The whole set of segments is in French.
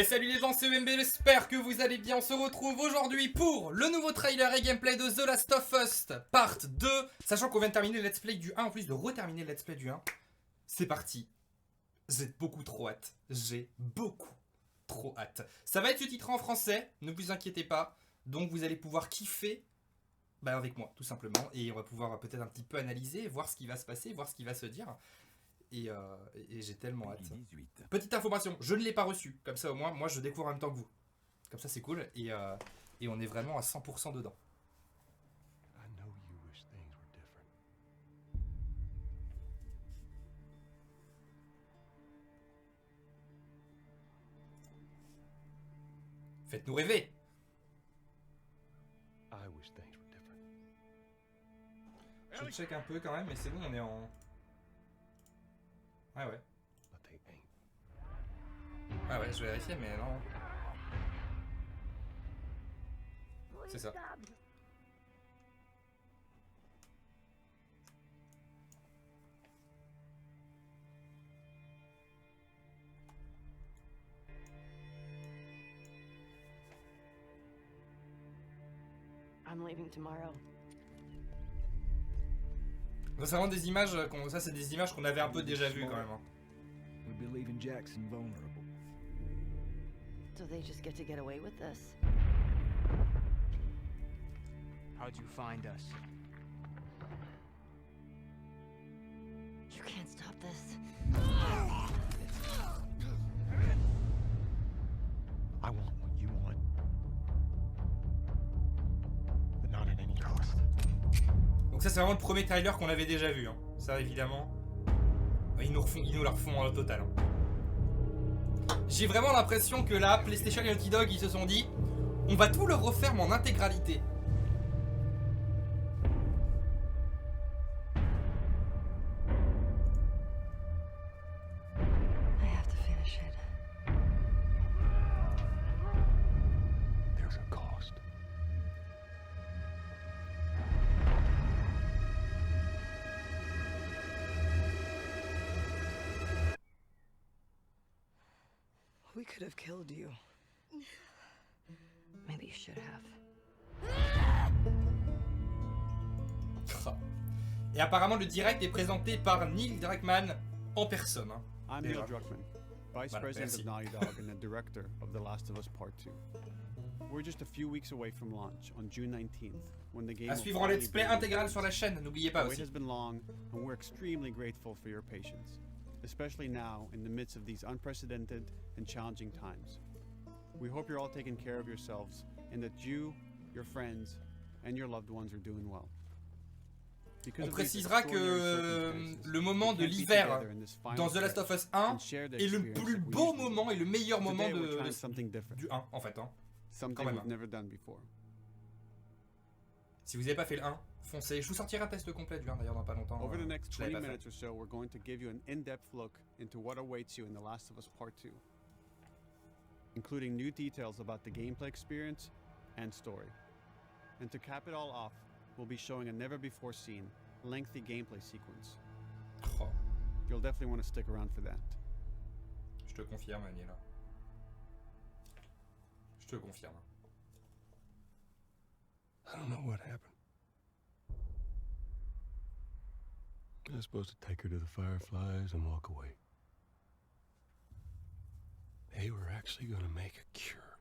Et salut les gens, c'est EMB, j'espère que vous allez bien. On se retrouve aujourd'hui pour le nouveau trailer et gameplay de The Last of Us Part 2. Sachant qu'on vient de terminer le let's play du 1, en plus de reterminer le let's play du 1. C'est parti. J'ai beaucoup trop hâte. J'ai beaucoup trop hâte. Ça va être sous-titré en français, ne vous inquiétez pas. Donc vous allez pouvoir kiffer avec moi, tout simplement. Et on va pouvoir peut-être un petit peu analyser, voir ce qui va se passer, voir ce qui va se dire. Et j'ai tellement hâte. Petite information, je ne l'ai pas reçu. Comme ça au moins, moi je découvre en même temps que vous. Comme ça c'est cool. Et on est vraiment à 100% dedans. Faites-nous rêver. Je check un peu quand même, mais c'est bon, on est en... Ah ouais. Ah ouais, je vais vérifier, mais non. C'est ça. I'm leaving tomorrow. Ça, c'est vraiment des images ça c'est des images qu'on avait un peu déjà vues quand même. Hein. We'll be leaving Jackson vulnerable. So they just get away with this. How'd you find us? You can't stop this. I want what you want, but not at any cost. Donc ça c'est vraiment le premier trailer qu'on avait déjà vu. Hein. Ça évidemment. Ils nous la refont en total. Hein. J'ai vraiment l'impression que là, PlayStation et Naughty Dog, ils se sont dit, on va tout le refaire mais en intégralité. I have to finish it. There's a cost. We could have killed you. Maybe you should have. Et apparemment le direct est présenté par Neil Druckmann en personne. Hein. I'm Neil Druckmann, Vice Voilà, President merci. of Naughty Dog and the Director of The Last of Us Part 2. We're just a few weeks away from launch on June 19th, when the game À will suivre en finally let's play be intégral released. sur la chaîne, n'oubliez pas The wait aussi. has been long, and we're extremely grateful for your patience, especially now in the midst of these unprecedented and challenging times. We hope you're all taking care of yourselves and that you, your friends, and your loved ones are doing well. Because On of these précisera que extraordinary circumstances, le moment we de can't be l'hiver together in this final dans The Last of stretch Us 1 and share the est le experience plus that we beau usually do. moment et le meilleur moment Today we're trying something different, du 1 en fait. Hein. something même, we've hein. never done before. Si vous n'avez pas fait le 1, foncez. Je vous sortirai un test complet du 1 d'ailleurs dans pas longtemps. Over the next je l'avais 20 pas fait. minutes or so, we're going to give you an in-depth look into what awaits you in The Last of Us Part 2, including new details about the gameplay experience and story. And to cap it all off, we'll be showing a never-before-seen, lengthy gameplay sequence. Oh, You'll definitely want to stick around for that. je te confirme, Daniela. Je te confirme. I don't know what happened. I was supposed to take her to the Fireflies and walk away. They were actually going to make a cure.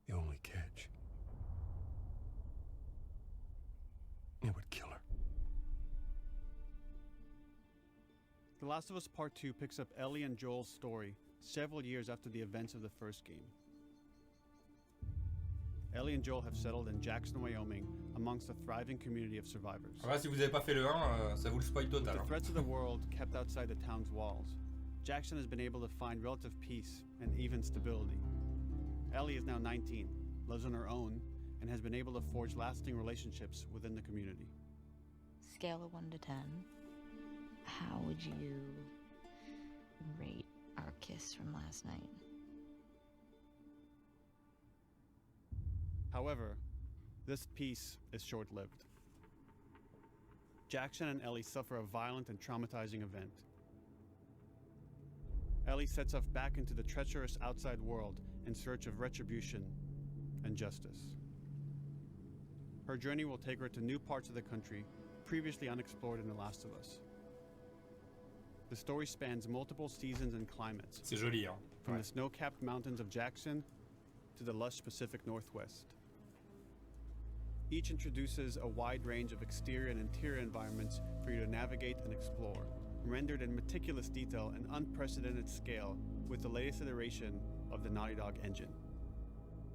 The only catch, it would kill her. The Last of Us Part 2 picks up Ellie and Joel's story several years after the events of the first game. Ellie and Joel have settled in Jackson, Wyoming, amongst a thriving community of survivors. Alors là, si vous n'avez pas fait le 1, ça vous le spoil With total. the Hein. threats of the world kept outside the town's walls, Jackson has been able to find relative peace and even stability. Ellie is now 19, lives on her own, and has been able to forge lasting relationships within the community. Scale of 1 to 10. How would you rate our kiss from last night? However, this peace is short-lived. Jackson and Ellie suffer a violent and traumatizing event. Ellie sets off back into the treacherous outside world in search of retribution and justice. Her journey will take her to new parts of the country previously unexplored in The Last of Us. The story spans multiple seasons and climates, C'est joli, hein. from Ouais. the snow-capped mountains of Jackson to the lush Pacific Northwest. Each introduces a wide range of exterior and interior environments for you to navigate and explore, rendered in meticulous detail and unprecedented scale with the latest iteration of the Naughty Dog engine.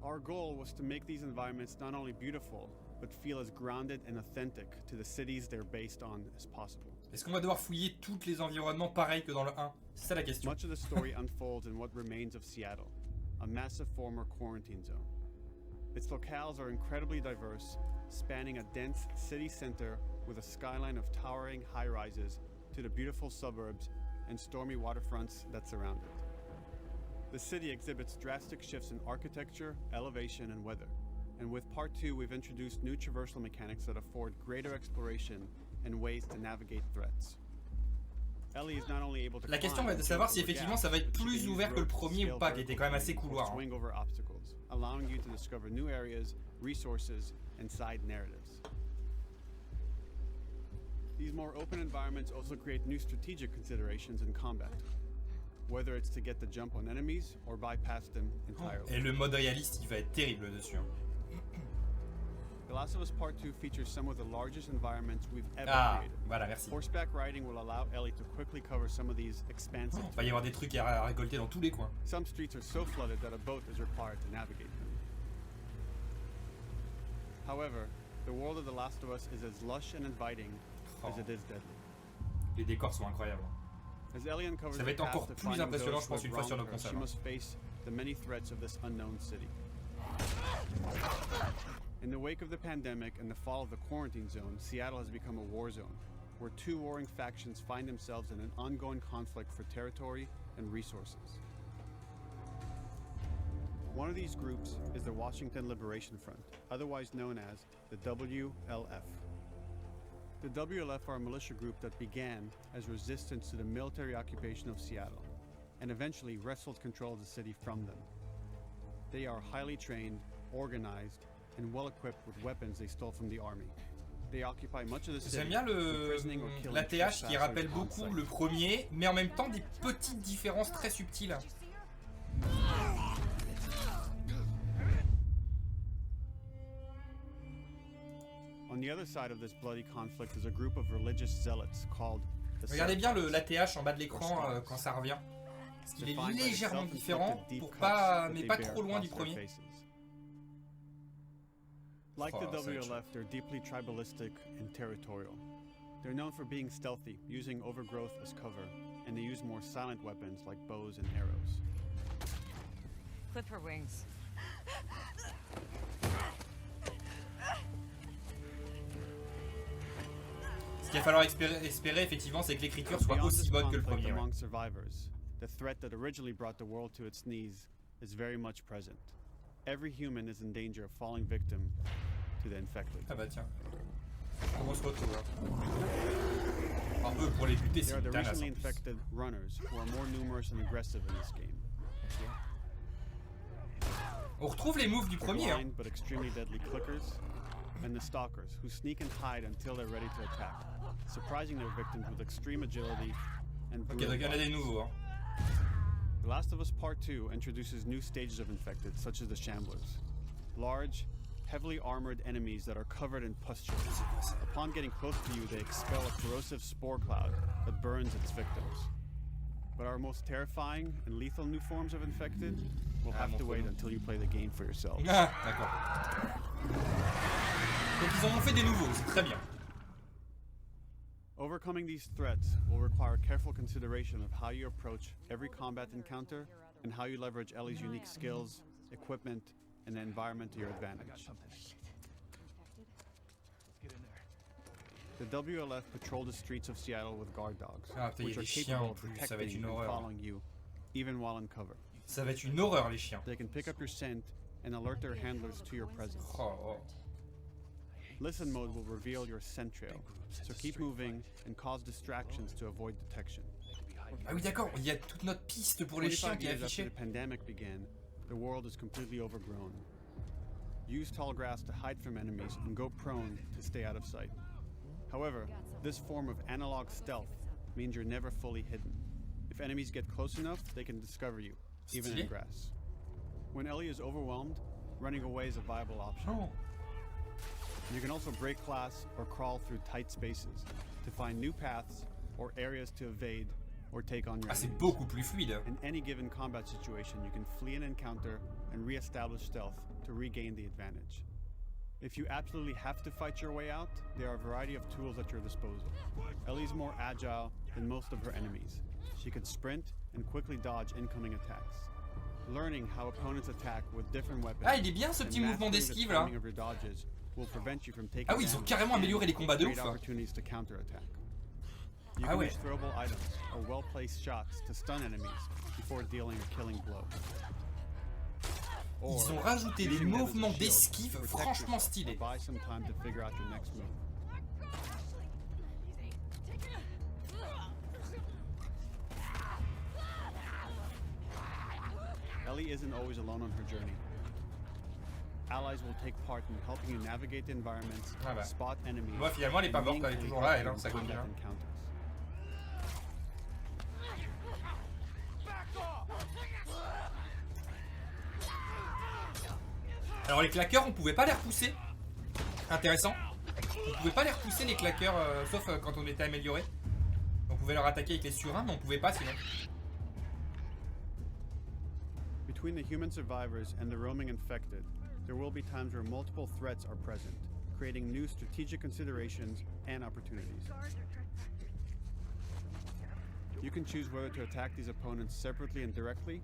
Our goal was to make these environments not only beautiful, but feel as grounded and authentic to the cities they're based on as possible. Est-ce qu'on va devoir fouiller tous les environnements pareils que dans le 1? C'est ça la question. Much of the story unfolds in what remains of Seattle, a massive former quarantine zone. Its locales are incredibly diverse, spanning a dense city center with a skyline of towering high-rises to the beautiful suburbs and stormy waterfronts that surround it. The city exhibits drastic shifts in architecture, elevation, and weather. And with Part 2, we've introduced new traversal mechanics that afford greater exploration and ways to navigate threats. Ellie is not only able to La question va être de savoir si effectivement ça va être plus ouvert que le premier ou pas, qui était quand même assez couloir. swing over obstacles, allowing you to discover new areas, resources, and side narratives. These more open environments also create new strategic considerations in combat, whether it's to get the jump on enemies or bypass them entirely. Et le mode réaliste, il va être terrible dessus. The Last of Us Part 2 features some of the largest environments we've ever Ah, created. voilà, merci. Horseback riding will allow Ellie to quickly cover some of these expansive. Il va y avoir des trucs à récolter dans tous les coins. Some streets are so flooded that a boat is required to navigate them. However, the world of The Last of Us is as lush and inviting as it is deadly. Les décors sont incroyables. As Ellie uncovers Ça va the être encore path to plus finding impressionnant, those je who pense, have une fois sur wronged nos her, she consoles. must face the many threats of this unknown city. In the wake of the pandemic and the fall of the quarantine zone, Seattle has become a war zone, where two warring factions find themselves in an ongoing conflict for territory and resources. One of these groups is the Washington Liberation Front, otherwise known as the WLF. The WLF are a militia group that began as resistance to the military occupation of Seattle, and eventually wrestled control of the city from them. They are highly trained, organized, and well-equipped with weapons they stole from the army. They occupy much of the city. J'aime bien l'ATH qui rappelle beaucoup le premier, mais en même temps des petites différences très subtiles. On the other side of this bloody conflict is a group of religious zealots called the Regardez bien SOCIAUX. l'ATH en bas de l'écran quand ça revient. Parce qu'il est légèrement différent, pour pas, mais pas trop loin du premier. Like the Oh, c'est WLF, they're deeply tribalistic and territorial. They're known for being stealthy, using overgrowth as cover, and they use more silent weapons like bows and arrows. Clip her wings. Ce qu'il va falloir espérer effectivement, c'est que l'écriture soit Beyond aussi this bonne que le conflict premier. Ouais. among survivors, the threat that originally brought the world to its knees is very much present. Every human is in danger of falling victim to the infected. Ah bah tiens. Comment on se retrouve Un peu pour les buter, They c'est are the Thanos, recently en plus. infected runners who are more numerous and aggressive in this game. On retrouve les moves du The premier. Hein. blind but extremely deadly clickers, and the stalkers who sneak and hide until they're ready to attack, surprising their victims with extreme agility and Ok, brutal donc il y en a des violence. nouveaux. Hein. The Last of Us Part 2 introduces new stages of infected, such as the Shamblers. Large, heavily armored enemies that are covered in pustules. Upon getting close to you, they expel a corrosive spore cloud that burns its victims. But our most terrifying and lethal new forms of infected will have to wait until you play the game for yourselves. Ah, d'accord. Donc ils en ont fait des nouveaux, c'est très bien. Overcoming these threats will require careful consideration of how you approach every combat encounter and how you leverage Ellie's unique skills, equipment, and the environment to your advantage. The WLF patrol the streets of Seattle with guard dogs, Ah, putain, il y which a are des chiens capable en of plus, ça va être detecting une and horreur. following you, even while in cover. Ça va être une horreur les chiens. They can pick up your scent and alert their handlers to your presence. Oh, oh. Listen mode will reveal your scent trail, so keep moving and cause distractions to avoid detection. Ah oui d'accord, il y a toute notre piste pour les chiens 25 qui est years after affichée. the pandemic began, the world is completely overgrown. Use tall grass to hide from enemies and go prone to stay out of sight. However, this form of analog stealth means you're never fully hidden. If enemies get close enough, they can discover you, even in Stylé. grass. When Ellie is overwhelmed, running away is a viable option. Oh. You can also break glass or crawl through tight spaces to find new paths or areas to evade or take on your Ah c'est enemies. beaucoup plus fluide. In any given combat situation, you can flee an encounter and re-establish stealth to regain the advantage. If you absolutely have to fight your way out, there are a variety of tools at your disposal. Ellie's more agile than most of her enemies. She can sprint and quickly dodge incoming attacks. Learning how opponents attack with different weapons Ah il est bien ce petit and mouvement mastering the d'esquive là. timing of your dodges will prevent you from taking Ah oui, ils ont damage carrément and amélioré les combats de create ouf. opportunities to counterattack. You Ah can ouais. use throwable items or well-placed shots to stun enemies before dealing a killing blow. Or, Ils ont rajouté des using them as a mouvements shield d'esquive to protect franchement yourself or stylés. buy some time to figure out your next move. Ellie isn't always alone on her journey. Allies will take part in helping you navigate the environments, Ah bah. spot enemies, Moi finalement elle est pas and morte, elle est meaningfully toujours là, help elle, you hein, in ça continue. combat Hein. encounters. Alors les claqueurs on pouvait pas les repousser. Intéressant. On pouvait pas les repousser les claqueurs sauf quand on était amélioré. On pouvait leur attaquer avec les surins mais on pouvait pas sinon. Between the human survivors and the roaming infected, there will be times where multiple threats are present, creating new strategic considerations and opportunities. You can choose whether to attack these opponents separately and directly,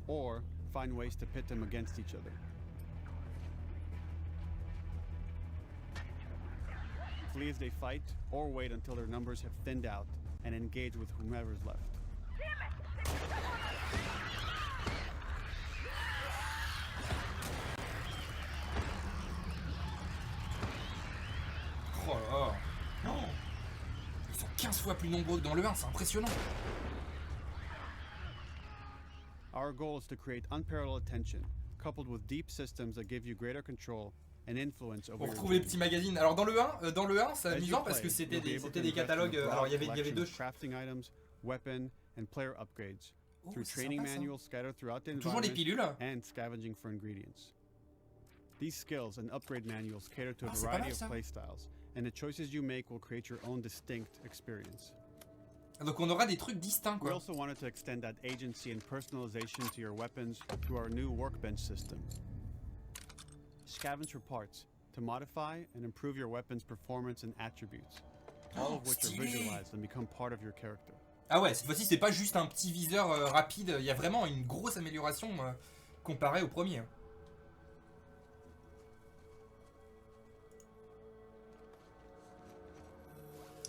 or find ways to pit them against each other. Flee as they fight, or wait until their numbers have thinned out and engage with whomever's left. Oh là là. Non. Ils sont 15 fois plus nombreux que dans le 1, c'est impressionnant. Our goal is to create unparalleled attention, coupled with deep systems that give you greater control and influence over Pour your retrouver les journey. petits magazines. Alors dans le 1 c'est As you amusant parce que play, c'était you'll be des, able c'était to des invest in a catalogues. broad Alors il y avait collection deux. of crafting items, weapon and player upgrades, Oh, through c'est training sympa, ça. manuals scattered throughout the Toujours des environment pilules. and scavenging for ingredients. These skills and upgrade manuals cater to a Ah, c'est pas variety mal, of ça. playstyles, and the choices you make will create your own distinct experience. Donc on aura des trucs distincts We quoi. also wanted to extend that agency and personalization to your weapons through our new workbench system. Scavenge for parts to modify and improve your weapon's performance and attributes, all of which are stylé. visualized and become part of your character. Ah ouais, cette fois-ci c'est pas juste un petit viseur rapide, il y a vraiment une grosse amélioration comparée au premier.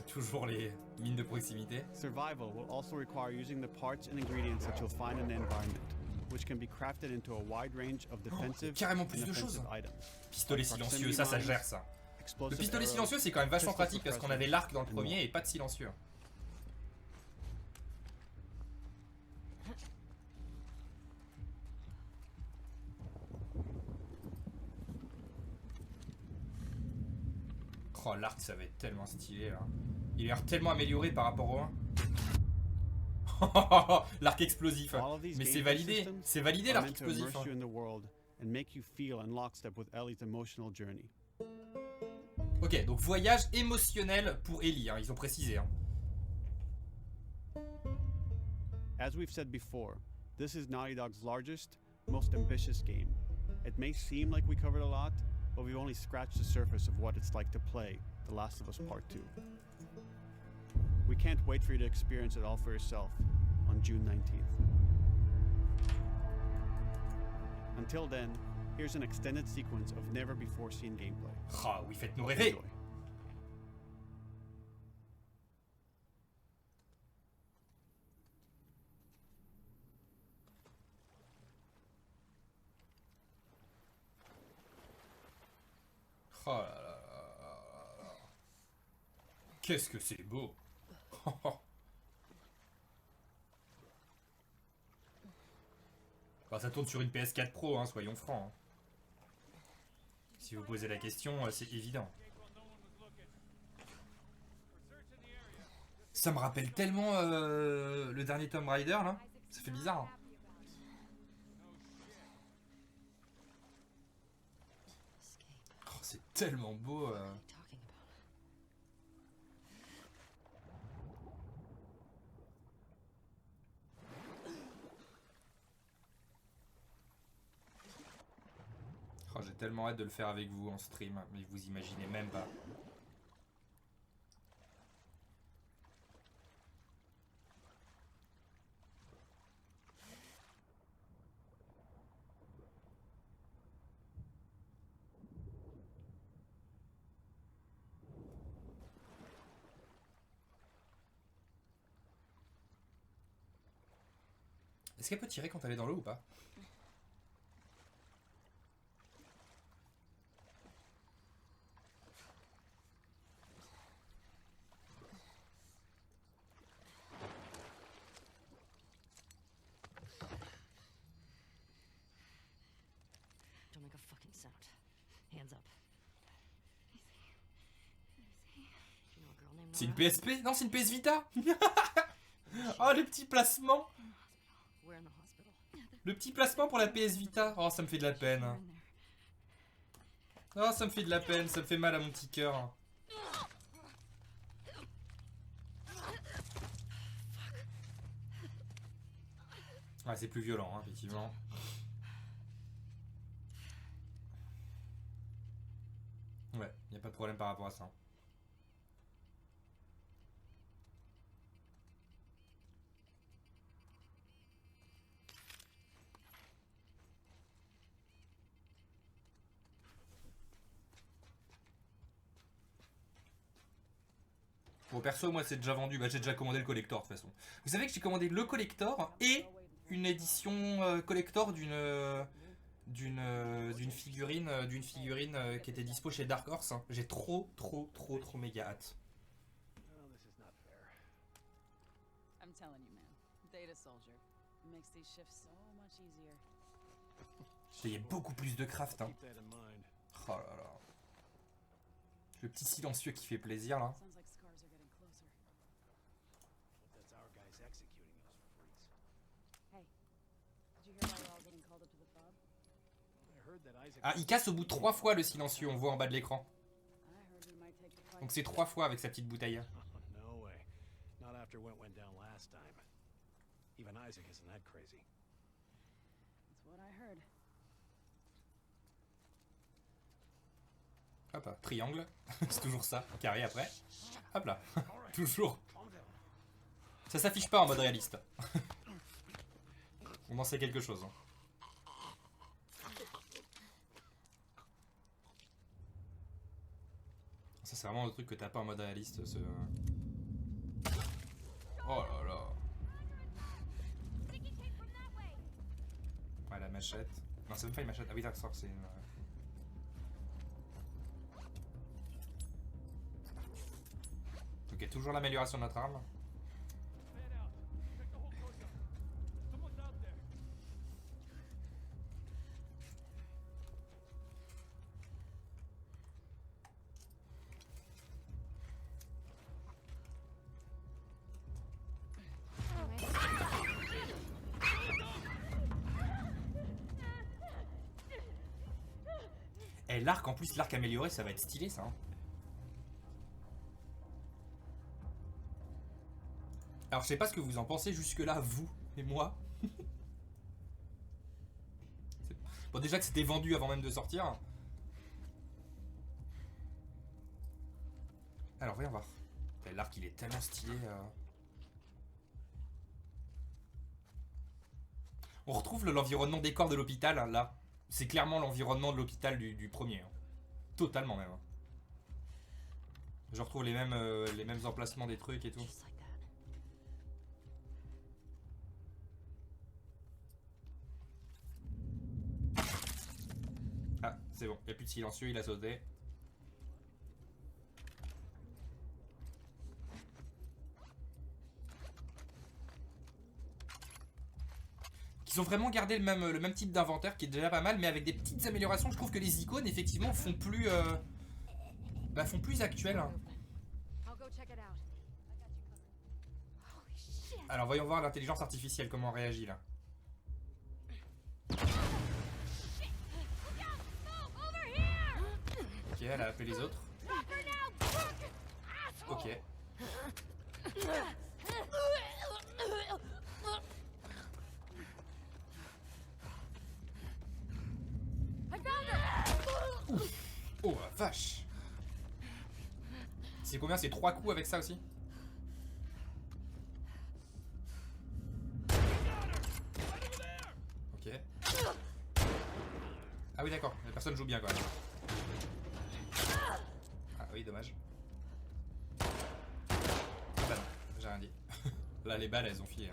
Toujours les mines de proximité. Survival will also require using the parts and ingredients that you'll find in the environment, which can be crafted into a wide range of defensive carrément and plus de offensive choses. items. Pistolet silencieux, ça gère ça. Le Explosive pistolet arrows, silencieux c'est quand même vachement pistol pratique parce qu'on suppressors, avait l'arc dans le and premier more. et pas de silencieux. Oh l'arc ça va être tellement stylé là. Il a l'air tellement amélioré par rapport au 1. L'arc explosif. All of these Mais c'est gameplay validé, systems c'est validé are l'arc meant to explosif. immerse you in the world and make you feel in lockstep with Ellie's emotional journey. Ok, donc voyage émotionnel pour Ellie, hein, ils ont précisé. Hein. As we've said before, this is Naughty Dog's largest, most ambitious game. It may seem like we covered a lot, but we've only scratched the surface of what it's like to play The Last of Us Part 2. We can't wait for you to experience it all for yourself on June 19th. Until then, here's an extended sequence of never-before-seen gameplay. Ah oui, faites-nous rêver. Enjoy. Oh là là là là là. Qu'est-ce que c'est beau. Enfin, ça tourne sur une PS4 Pro, hein, soyons francs. Hein. Si vous posez la question, c'est évident. Ça me rappelle tellement le dernier Tomb Raider, là. Ça fait bizarre. Hein. Oh, c'est tellement beau. Oh, j'ai tellement hâte de le faire avec vous en stream, mais vous imaginez même pas. Est-ce qu'elle peut tirer quand elle est dans l'eau ou pas? Don't make a fucking sound. Hands up. You know a girl named C'est une Nora? PSP? Non, c'est une PS Vita. Oh, le petit placement. We're in the hospital. Le petit placement pour la PS Vita. Oh, ça me fait de la peine. Oh, ça me fait de la peine. Ça me fait mal à mon petit cœur. Ah, c'est plus violent, hein, effectivement. Ouais, y a pas de problème par rapport à ça. Bon, perso, moi, c'est déjà vendu. Bah, j'ai déjà commandé le collector, de toute façon. Vous savez que j'ai commandé le collector et une édition collector d'une figurine qui était dispo chez Dark Horse. Hein. J'ai trop méga hâte. I'm telling you, man. Data soldier makes these shifts so much easier. Il y a beaucoup plus de craft. Hein. Keep that in mind. Oh là là. Le petit silencieux qui fait plaisir là. Sounds like scars are getting closer. That's our guys executing those freaks. Hey, did you hear why we're all getting called up to the fob? I heard that Isaac. Ah, il casse au bout de 3 fois le silencieux, on voit en bas de l'écran. I heard we might take the fight. Donc c'est 3 fois avec sa petite bouteille. No way. Not after what went down last time. Even Isaac isn't that crazy. That's what I heard. Hop là, triangle, c'est toujours ça, carré après. Hop là, toujours. Ça s'affiche pas en mode réaliste. On en sait quelque chose. Hein. Ça c'est vraiment le truc que t'as pas en mode réaliste. Ce... Oh là là. Ouais, la machette. Non, c'est même pas une machette. Ah oui, d'accord, c'est une... Ok, toujours l'amélioration de notre arme. Et l'arc, en plus, l'arc amélioré, ça va être stylé ça. Hein. Alors je sais pas ce que vous en pensez jusque là, vous et moi. Bon déjà que c'était vendu avant même de sortir. Alors voyons voir. L'arc il est tellement stylé. On retrouve l'environnement décor de l'hôpital hein, là. C'est clairement l'environnement de l'hôpital du premier. Hein. Totalement même. Hein. Je retrouve les mêmes emplacements des trucs et tout. Just like that. Ah, c'est bon, il n'y a plus de silencieux, il a sauté. Qui Ils ont vraiment gardé le même type d'inventaire qui est déjà pas mal, mais avec des petites améliorations. Je trouve que les icônes, effectivement, font plus actuelles. Hein. Alors, voyons voir l'intelligence artificielle, comment on réagit là. Ok, elle a appelé les autres. Ok. Ouf. Oh la vache. C'est combien? C'est 3 coups avec ça aussi? Ok. Ah oui d'accord, la personne joue bien quand même. Ah oui dommage. Ah bah non, j'ai rien dit. Là les balles elles ont filé.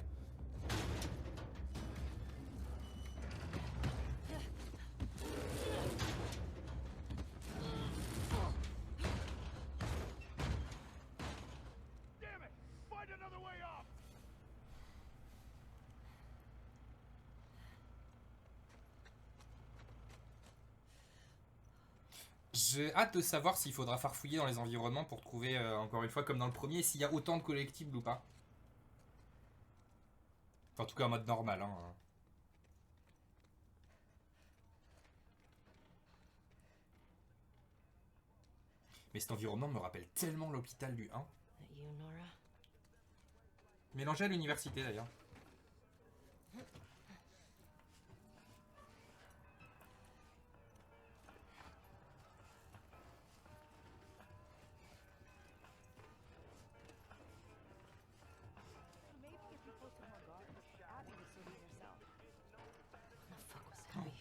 J'ai hâte de savoir s'il faudra farfouiller dans les environnements pour trouver, encore une fois, comme dans le premier, s'il y a autant de collectibles ou pas. Enfin, en tout cas en mode normal. Hein. Mais cet environnement me rappelle tellement l'hôpital du 1. Mélangé à l'université d'ailleurs.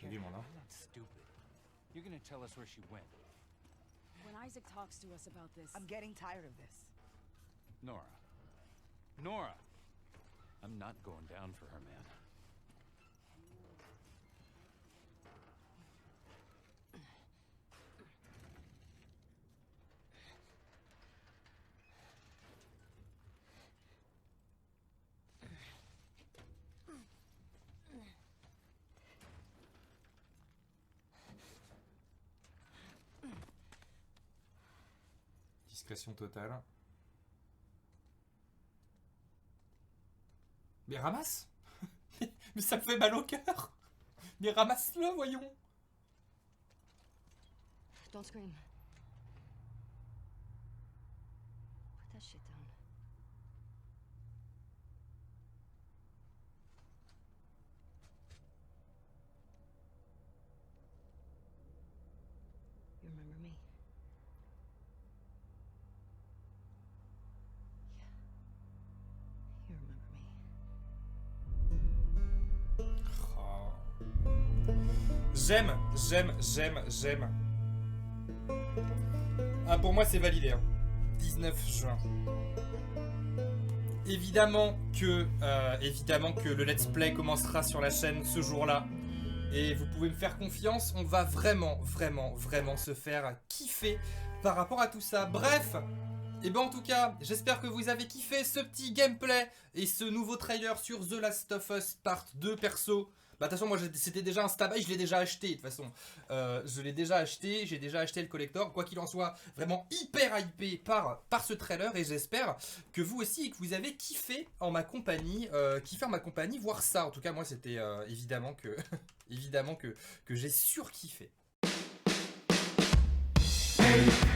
J'ai vu mon nom. Stupid. You're gonna tell us where she went. When Isaac talks to us about this, I'm getting tired of this. Nora. Nora! I'm not going down for her, man. Discrétion totale. Mais ramasse. Mais ça me fait mal au cœur. Mais ramasse-le, voyons. Don't scream. Put that shit down. You remember me? Yeah. You remember me? J'aime. Ah, pour moi, c'est validé. Hein. 19 juin. Évidemment que le let's play commencera sur la chaîne ce jour-là. Et vous pouvez me faire confiance, on va vraiment se faire kiffer par rapport à tout ça. Bref, et ben en tout cas, j'espère que vous avez kiffé ce petit gameplay et ce nouveau trailer sur The Last of Us Part 2 perso. Bah de toute façon moi c'était déjà un stab, je l'ai déjà acheté de toute façon. Je l'ai déjà acheté, j'ai déjà acheté le collector. Quoi qu'il en soit, vraiment hyper hypé par ce trailer. Et j'espère que vous aussi, que vous avez kiffé en ma compagnie, voir ça. En tout cas moi c'était évidemment que j'ai surkiffé. Hey.